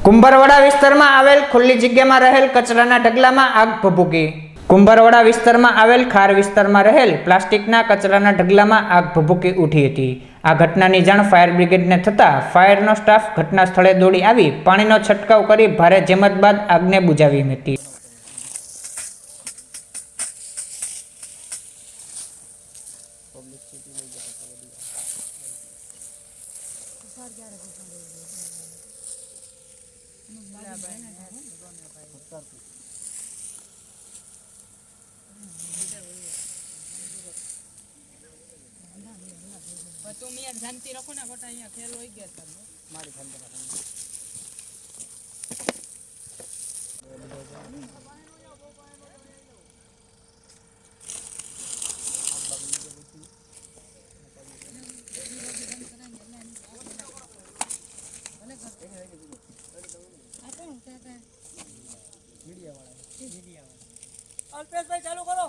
કુંભારવાડા વિસ્તારમાં આવેલ ખુલ્લી જગ્યામાં રહેલ કચરાના ઢગલામાં આગ ભભૂકી. કુંભારવાડા વિસ્તારમાં આવેલ ખાર વિસ્તારમાં રહેલ પ્લાસ્ટિકના કચરાના ઢગલામાં આગ ભભૂકી ઉઠી હતી. આ ઘટનાની જાણ ફાયર બ્રિગેડને થતાં ફાયરનો સ્ટાફ ઘટના સ્થળે દોડી આવી પાણીનો છંટકાવ કરી ભારે જહેમત બાદ આગને બુઝાવી હતી. तुम यार जानती रखो ना बटा यहाँ खेल हो गया था मारी जानती रखो मीडिया वाला अल्पेश भाई चालू करो.